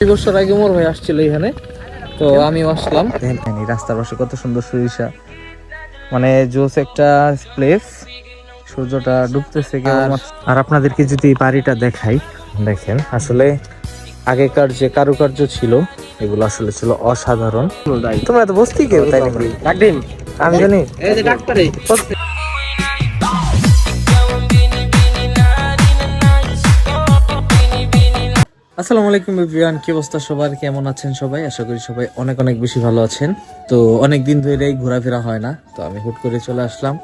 2 বছর আগে মোর ভাই আসছিল এখানে, তো আমি আসলাম। দেখেন এই রাস্তার পাশে কত সুন্দর সরিষা, মানে জোস একটা প্লেস। সূর্যটা ডুবতেছে আর আপনাদেরকে যদি বাড়িটা দেখাই, দেখেন আসলে আগেকার যে কারুকার্য ছিল এগুলো আসলে ছিল অসাধারণ। তোমরা তো বসতি কেউ তাই নাকি? আমি জানি আসসালামু আলাইকুম এভরিওয়ান, কি অবস্থা সবার, কেমন আছেন সবাই? আশা করি সবাই অনেক অনেক বেশি ভালো আছেন। তো অনেক দিন ধরেই ঘোরাফেরা হয় না, তো আমি হুট করে চলে আসলাম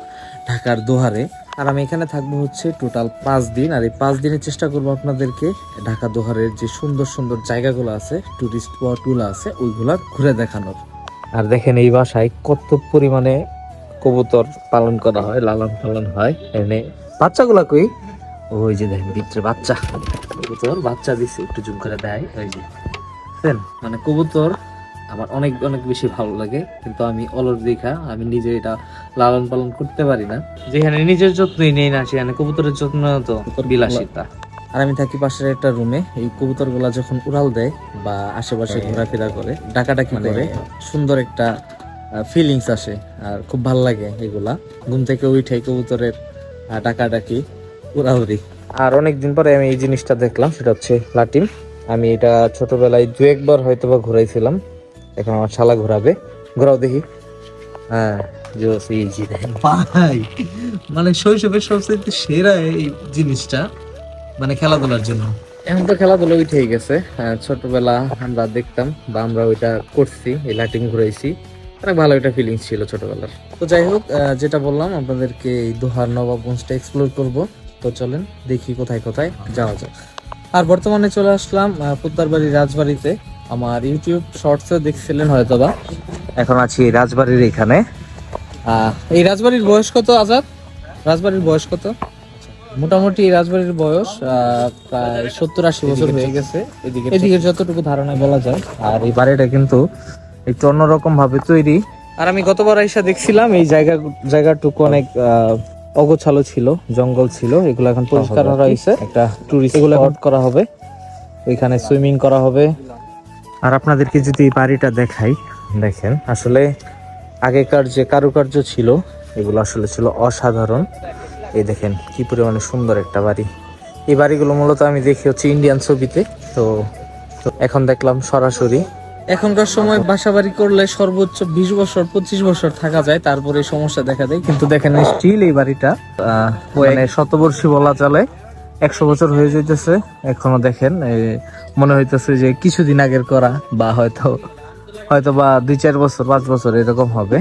ঢাকার দোহারে। আর আমি এখানে থাকবো হচ্ছে টোটাল 5 দিন। আর এই 5 দিনের চেষ্টা করবো আপনাদেরকে ঢাকা দোহারের যে সুন্দর সুন্দর জায়গাগুলো আছে, টুরিস্ট স্পটগুলো আছে, ওইগুলা ঘুরে দেখানোর। আর দেখেন এই বাসায় কত পরিমাণে কবুতর পালন করা হয়, লালন পালন হয়। এখানে বাচ্চাগুলা কই? ওই যে দেখেন ভিতরে বাচ্চা, কবুতর বাচ্চা দিছে, একটু জুম করে দেয়। ওই যে মানে কবুতর আমার অনেক অনেক বেশি ভালো লাগে, কিন্তু আমি অলস দেখা আমি নিজে এটা লালন পালন করতে পারি না। যেখানে নিজের যত্নই নেই না, সেখানে কবুতরের যত্ন তো বিলাসিতা। আর আমি থাকি পাশের একটা রুমে। এই কবুতর গুলা যখন উড়াল দেয় বা আশেপাশে ঘোরাফেরা করে, ডাকাডাকি করে, সুন্দর একটা ফিলিংস আসে আর খুব ভাল লাগে এগুলা। ঘুম থেকে উঠে কবুতরের ডাকাডাকি, উড়াউড়ি। আর অনেকদিন পরে আমি এই জিনিসটা দেখলাম, সেটা হচ্ছে লাটিম। আমি এটা ছোটবেলায় 2-1 বার হয়তো বা ঘুরাইছিলাম, এখন আমার শালা ঘোরাবে। ঘোরাও দেখি। হ্যাঁ, ভাই মানে শৈশবের সবচেয়ে সেরা এই জিনিসটা, মানে খেলাধুলার জন্য। এখন তো খেলাধুলা উঠেই গেছে। ছোটবেলা আমরা দেখতাম বা আমরা ওইটা করছি, এই লাটিম ঘুরাইছি, অনেক ভালো একটা ফিলিংস ছিল ছোটবেলার। তো যাই হোক, যেটা বললাম আপনাদেরকে, এই দোহার নবাবগঞ্জটা এক্সপ্লোর করব। তো চলেন দেখি কোথায় কোথায় যাওয়া যায়। আর বর্তমানে চলে আসলাম পুত্তারবাড়ি রাজবাড়িতে। আমার ইউটিউব শর্টসে দেখছিলেন হয়তোবা, এখন আছি রাজবাড়ির এখানে। এই রাজবাড়ির বয়স কত আজাদ? রাজবাড়ির বয়স কত? মোটামুটি রাজবাড়ির বয়স প্রায় 70-80 বছর হয়ে গেছে এদিকে যতটুকু ধারণায় বলা যায়। আর এই বাড়িটা কিন্তু একটু অন্যরকম ভাবে তৈরি। আর আমি গতবার আইসা দেখছিলাম এই জায়গাটুকু অনেক অগোছালো ছিল, জঙ্গল ছিল। এগুলো এখন পরিষ্কার করা হয়েছে, একটা টুরিস্ট এগুলো করা হবে, ওইখানে সুইমিং করা হবে। আর আপনাদেরকে যদি এই বাড়িটা দেখাই, দেখেন আসলে আগেকার যে কারুকার্য ছিল এগুলো আসলে ছিল অসাধারণ। এই দেখেন কি পরিমাণে সুন্দর একটা বাড়ি। এই বাড়িগুলো মূলত আমি দেখি হচ্ছে ইন্ডিয়ান ছবিতে, তো এখন দেখলাম সরাসরি। এখনকার সময় বাসা বাড়ি করলে সর্বোচ্চ 20 বছর 25 বছর থাকা যায়, তারপরে সমস্যা দেখা দেয়। কিন্তু দেখেন স্টিল এই বাড়িটা মানে শতবর্ষী বলা চলে, 100 বছর হয়ে যাইতেছে এখনো। দেখেন মনে হইতেছে যে কিছুদিন আগের করা, বা হয়তো বা 2-4 বছর 5 বছর এরকম হবে।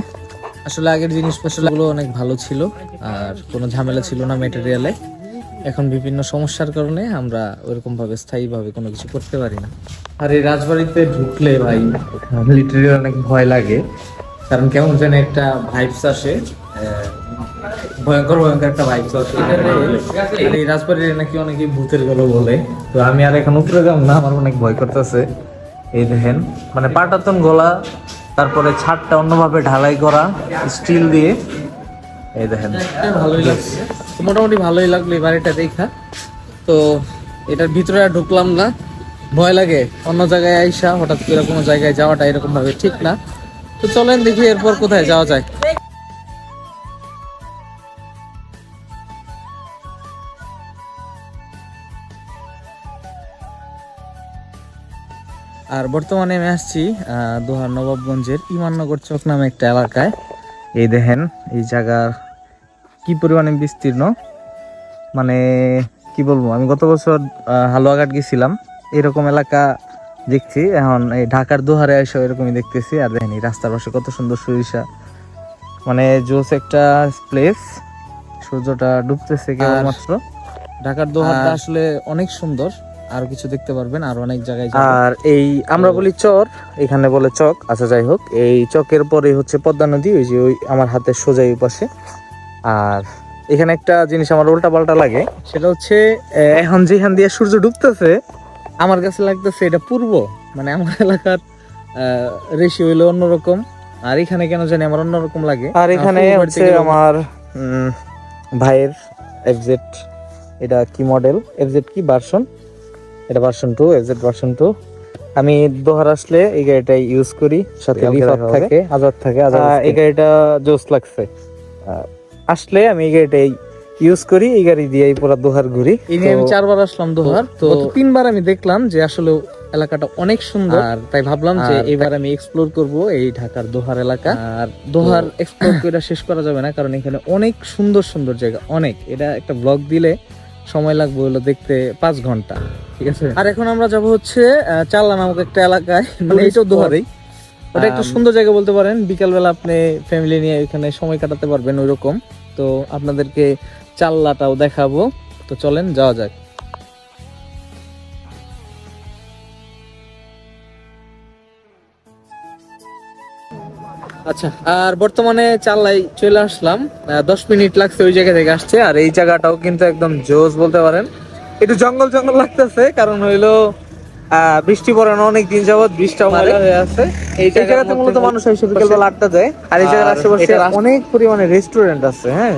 আসলে আগের জিনিসপত্রগুলো অনেক ভালো ছিল, আর কোনো ঝামেলা ছিল না ম্যাটেরিয়ালে। এখন বিভিন্ন সমস্যার কারণে আমরা ওইরকম ভাবে স্থায়ীভাবে কোনো কিছু করতে পারি না। আর এই রাজবাড়িতে ঢুকলে ভাই লিটারালি অনেক ভয় লাগে, কারণ কেমন যেন একটা ভাইবস আসে, ভয়ঙ্কর ভয়ঙ্কর একটা ভাইবস আসে। আর এই রাজবাড়ির নাকি অনেকে ভূতের গল্প বলে, তো আমি আর এখন উপরে যাব না, আমার অনেক ভয় করতেছে। এই দেখেন মানে পাটাতন গলা, তারপরে ছাদটা অন্যভাবে ঢালাই করা স্টিল দিয়ে। এই দেখেন ভালোই লাগছে, মোটামুটি ভালোই লাগলো এই বাড়িটা দেখা। তো এটার ভিতরে আর ঢুকলাম না, ভয় লাগে। অন্য জায়গায় আইসা হঠাৎ করে কোনো জায়গায় যাওয়াটা এরকম ভাবে ঠিক না। তো চলেন দেখি এরপর কোথায় যাওয়া যায়। আর বর্তমানে আমি আসছি দোহার নবাবগঞ্জের ইমাননগর চক নামে একটা এলাকায়। এই দেখেন এই জায়গার কি পরিমাণে বিস্তীর্ণ, মানে কি বলবো। আমি গত বছর হালুয়াঘাট গেছিলাম, এরকম এলাকা দেখছি। এখন এই ঢাকার দোহারে এসে এরকমই দেখতেছি। আর দেখেন এই রাস্তার পাশে কত সুন্দর সরিষা, মানে জোস একটা প্লেস। সূর্যটা ডুবতেছে কেবলমাত্র। ঢাকার দোহারটা আসলে অনেক সুন্দর, আরো কিছু দেখতে পারবেন, আর অনেক জায়গায়। আর এই আমরা বলি চর, এখানে বলে চক। আচ্ছা যাই হোক, এই চকের পরে হচ্ছে পদ্মা নদী, ওই যে ওই আমার হাতের সোজাই পাশে। আর এখানে একটা জিনিস আমার উল্টা পাল্টা লাগে, সেটা হচ্ছে এখন যেখান দিয়ে সূর্য ডুবতেছে আমার কাছে লাগতেছে এটা পূর্ব, মানে আমার এলাকার রেশি হইলো অন্যরকম, আর এখানে কেন জানি আমার অন্যরকম লাগে। আর এখানে হচ্ছে আমার ভাইয়ের এফজেড, এটা কি মডেল, এফজেড কি ভার্সন, এটা ভার্সন 2, এফজেড ভার্সন 2। আমি দোহার আসলে এই গাড়িটা ইউজ করি, সাথে রিফাত থাকে, আজাদ থাকে। এই গাড়িটা জোস লাগছে, আসলে আমি এই গাড়িটাই ইউজ করি, এই গাড়ি দিয়ে পুরো দোহার ঘুরি। এই নিয়ে আমি 4 বার আসলাম দোহার, তো 3 বার আমি দেখলাম যে আসলে এলাকাটা অনেক সুন্দর, আর তাই ভাবলাম যে এবার আমি এক্সপ্লোর করব এই ঢাকার দোহার এলাকা। আর দোহার এক্সপ্লোর করে শেষ করা যাবে না, কারণ এখানে অনেক সুন্দর সুন্দর জায়গা, অনেক। এটা একটা ব্লগ দিলে সময় লাগবে হলো দেখতে 5 ঘন্টা, ঠিক আছে। আর এখন আমরা যাব হচ্ছে চাল্লা নামক একটা এলাকায়, মানে এইটাও দোহারেই। ওটা একটা সুন্দর জায়গা বলতে পারেন, বিকালবেলা আপনি ফ্যামিলি নিয়ে এখানে সময় কাটাতে পারবেন ওইরকম। তো আপনাদেরকে চাল্লাটাও দেখাবো, তো চলেন যাওয়া যাক। আচ্ছা, আর বর্তমানে চাল্লাই চলে আসলাম, 10 মিনিট লাগছে ওই জায়গা থেকে আসছে। আর এই জায়গাটাও কিন্তু একদম জোস বলতে পারেন, একটু জঙ্গল জঙ্গল লাগতেছে, কারণ হইলো বৃষ্টি পড়ে না অনেক দিন যাবত, বৃষ্টিটাও ময়লা হয়ে আছে। এই জায়গাতে মূলত মানুষ এসে বিকেলবেলা আড্ডা দেয়। আর এই জায়গার আশেপাশে অনেক পরিমাণে রেস্টুরেন্ট আছে। হ্যাঁ,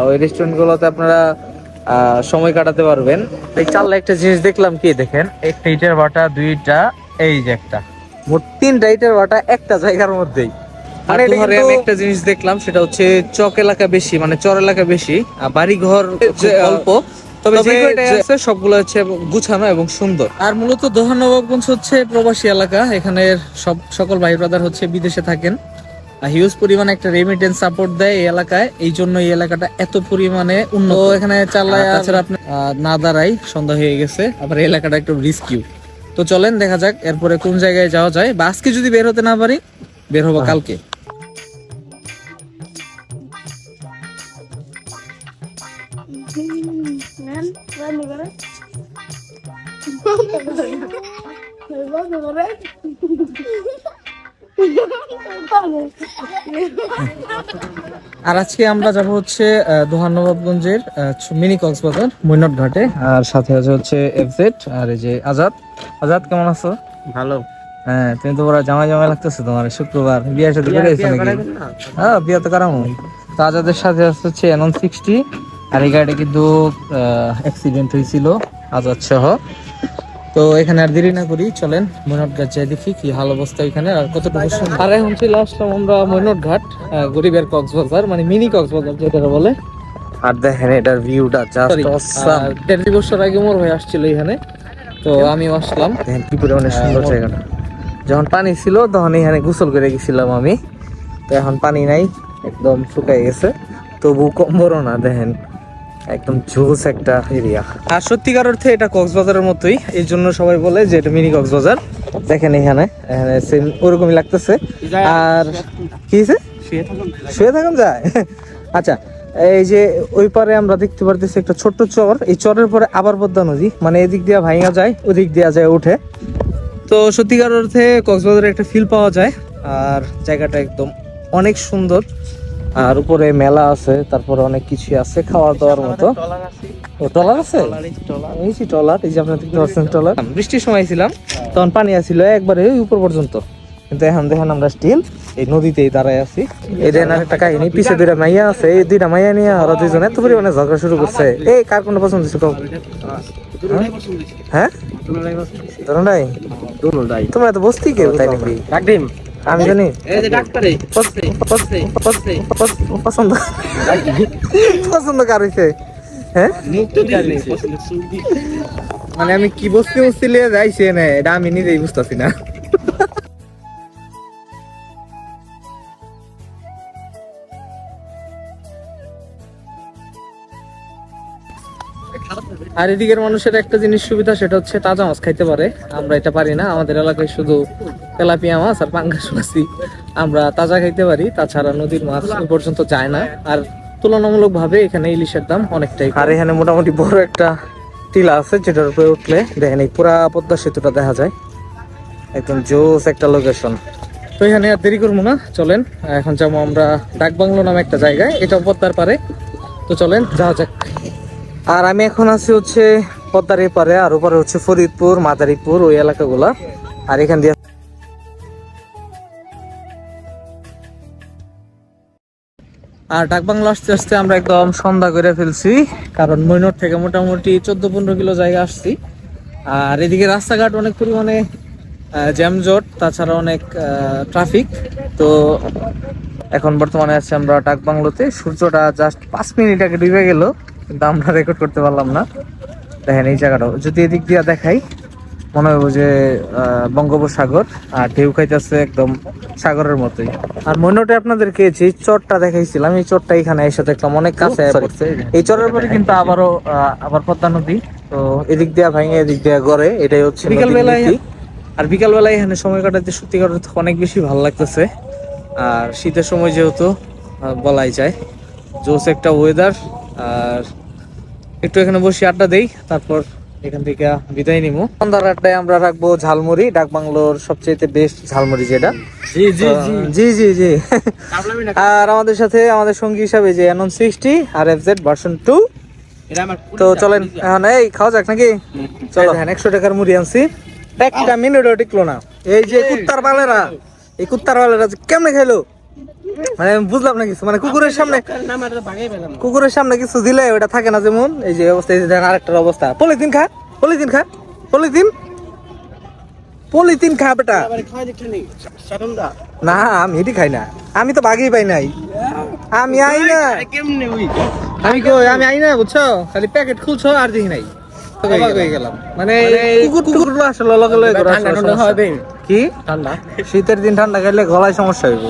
ওই রেস্টুরেন্ট গুলোতে আপনারা সময় কাটাতে পারবেন। এই চাল্লা একটা জিনিস দেখলাম, কি দেখেন, একটা ইটের ভাটা, 2টা, এই যে একটা, মোট 3টা ইটের ভাটা একটা জায়গার মধ্যেই। মানে আমি একটা জিনিস দেখলাম, সেটা হচ্ছে চক এলাকা বেশি, মানে চর এলাকা বেশি, বাড়ি ঘর অল্প, তবে সবগুলো হচ্ছে গুছানো এবং সুন্দর। আর মূলত দোহার নবাবগঞ্জ হচ্ছে প্রবাসী এলাকা, এখানে সকল ভাই ব্রাদার হচ্ছে বিদেশে থাকেন। হিউজ পরিমাণে একটা রেমিটেন্স সাপোর্ট দেয় এই এলাকায়, এই জন্য এই এলাকাটা এত পরিমাণে উন্নত। এখানে চালায় আপনি না দাঁড়াই, সন্ধ্যা হয়ে গেছে, আবার এই এলাকাটা একটু রিস্কিউ। তো চলেন দেখা যাক এরপরে কোন জায়গায় যাওয়া যায়, বা আজকে যদি বের হতে না পারি, বের হবো কালকে। আর আজকে আমরা যাব হচ্ছে দোহার নবাবগঞ্জের মিনি কক্সবাজার মৈনট ঘাটে, আর সাথে আছে হচ্ছে এফজেড, আর এই যে আজাদ। আজাদ, কেমন আছো? ভালো। হ্যাঁ, তুমি তো পুরো জামাই জামাই লাগতেছে, তোমার শুক্রবার বিয়ের সাথে করে এসে নাকি? হ্যাঁ, বিয়ে তো করামো। তো আজাদের সাথে হচ্ছে এনন 60, আর এই গাড়িটা কিন্তু অ্যাক্সিডেন্ট হয়েছিল আজাদ সহ। তো এখানে আর দেরি না করি, চলেন মৈনট ঘাট যাই, দেখি কি হাল অবস্থা এখানে আর কতটুকু সুন্দর। আর এখন চলে আসলাম আমরা মৈনট ঘাট, গরিবের কক্সবাজার, মানে মিনি কক্সবাজার যেটা বলে। আর দেখেন এটার ভিউটা জাস্ট অসাম। 1.5 বছর আগে মোর হয়ে আসছিল এখানে, তো আমিও আসলাম। দেখেন কি পরিমাণে সুন্দর জায়গাটা। যখন পানি ছিল তখন এখানে গোসল করে গেছিলাম আমি, তো এখন পানি নাই, একদম শুকাই গেছে, তবু কম বড় না। দেখেন একদম জোস একটা এরিয়া। আর সত্যিকার অর্থে এটা কক্সবাজারের মতোই, এই জন্য সবাই বলে যে এটা মিনি কক্সবাজার। দেখেন এখানে সেম ওরকমই লাগতেছে। আর কি হয়েছে, শুয়ে থাকুন যায়। আচ্ছা, এই যে ওই পারে আমরা দেখতে পারতেছি একটা ছোট্ট চর, এই চরের পরে আবার পদ্মা নদী, মানে এদিক দিয়ে ভাঙা যায়, ওদিক দিয়ে যায় উঠে। তো সত্যিকার অর্থে কক্সবাজারে একটা ফিল পাওয়া যায়, আর জায়গাটা একদম অনেক সুন্দর। আর উপরে মেলা আছে, তারপরে অনেক কিছু আছে খাওয়া দাওয়ার মতো। ও ট্রলার আছে, এই যে ট্রলার, এই যে আপনারা দেখতে পাচ্ছেন ট্রলার। বৃষ্টির সময় ছিলাম তখন পানি আসছিল একবারে ওই উপর পর্যন্ত, কিন্তু এখন দেখেন আমরা স্টিল এই নদীতেই দাঁড়ায় আছি। এই দেখেন একটা কাহিনী, পিছে 2টা মাইয়া আছে, এই 2টা মাইয়া নিয়ে ওরা 2জন এত পরিমাণে ঝগড়া শুরু করছে। এই কার কোনটা পছন্দ হচ্ছে? হ্যাঁ, দুটোটাই। তোমরা তো বসতি কেউ, তাই নাকি? আমি জানি পছন্দ পছন্দ কার হইছে? হ্যাঁ, মানে আমি কি বসতে বসতে লিয়ে যাইছি না, এটা আমি নিজেই বুঝতেছি না। আর এদিকের মানুষের একটা জিনিস সুবিধা, সেটা হচ্ছে তাজা মাছ খাইতে পারে, আমরা এটা পারি না। আমাদের এলাকায় শুধু তেলাপিয়া মাছ আর পাঙ্গাস মাছই আমরা তাজা খাইতে পারি, তাছাড়া নদীর মাছ এ পর্যন্ত যায় না। আর তুলনামূলক ভাবে এখানে ইলিশের দাম অনেকটাই। আর এখানে মোটামুটি বড় একটা টিলা আছে, যেটার উপরে উঠলে দেখেন এই পুরা পদ্মা সেতুটা দেখা যায়, একদম জোস একটা লোকেশন। তো এখানে আর দেরি করবো না, চলেন এখন যাবো আমরা ডাকবাংলো নামে একটা জায়গায়, এটা পদ্মার পারে। তো চলেন যাওয়া যাক। আর আমি এখন আছি হচ্ছে পদ্মার এপারে, আর ওপারে হচ্ছে ফরিদপুর, মাদারীপুর, ওই এলাকাগুলা। আর এখান দিয়ে আর ডাকবাংলো আসতে আসতে আমরা একদম সন্ধ্যা করে ফেলছি, কারণ মৈনট থেকে মোটামুটি 14-15 কিলো জায়গা আসছি। আর এদিকে রাস্তাঘাট অনেক পরিমাণে জ্যামজট, তাছাড়া অনেক ট্রাফিক। তো এখন বর্তমানে আছি আমরা ডাকবাংলোতে। সূর্যটা জাস্ট 5 মিনিট আগে ডুবে গেল, কিন্তু আমরা রেকর্ড করতে পারলাম না। দেখেন এই জায়গাটা যদি এদিক দিয়ে দেখাই, মনে হবে যে বঙ্গোপসাগর, আর ঢেউ খাইতেছে একদম সাগরের মতোই। আর মনোটে আপনাদেরকে যে চরটা দেখাইছিলাম, এই চরটা এখানে এসে দেখলাম অনেক কাছে পড়ছে। এই চরের পরে কিন্তু আবার পদ্মা নদী। তো এদিক দিয়ে ভাঙে এদিক দিয়ে গড়ে, এটাই হচ্ছে বিকাল বেলায়। আর বিকাল বেলায় এখানে সময় কাটাতে সত্যিকার অনেক বেশি ভালো লাগতেছে। আর শীতের সময় যেহেতু বলাই যায় জোস একটা ওয়েদার। আর একটু এখানে বসে আড্ডা দেই, তারপর এখান থেকে বিদায় নিবো। সন্ধ্যার আড্ডায় আমরা রাখবো ঝালমুড়ি, ডাকবাংলোর সবচেয়ে বেস্ট ঝালমুড়ি যেটা। জি জি জি জি জি জি। আর আমাদের সাথে আমাদের সঙ্গী হিসাবে যে Anon 60 আর FZ ভার্সন 2। তো চলেন এখন এই খাওয়া যাক নাকি? চলো। হ্যাঁ, 100 টাকার মুড়ি আনছি, একটা মিনিটও টিকলো না। এই যে কুত্তার বালেরা, এই কুত্তার বালেরা কেমনে খাইলো, মানে আমি বুঝলাম না কিছু। মানে কুকুরের সামনে কিছু দিলে ওটা থাকে না, যেমন এই যে অবস্থা। এই যে দেখেন আরেকটার অবস্থা। পলিথিন খা, পলিথিন খা, পলিথিন পলিথিন খা বেটা। না আমি এটি খাই না, আমি তো বাগেই পাই নাই। আমি আই না, আমি কই আমি আই না, বুঝছো? খালি প্যাকেট খুলছো আর দেখি নাই। অবাক হয়ে গেলাম। মানে কুকুরগুলো আসলে লগে লগে কি ঠান্ডা, শীতের দিন ঠান্ডা খাইলে গলায় সমস্যা হইব।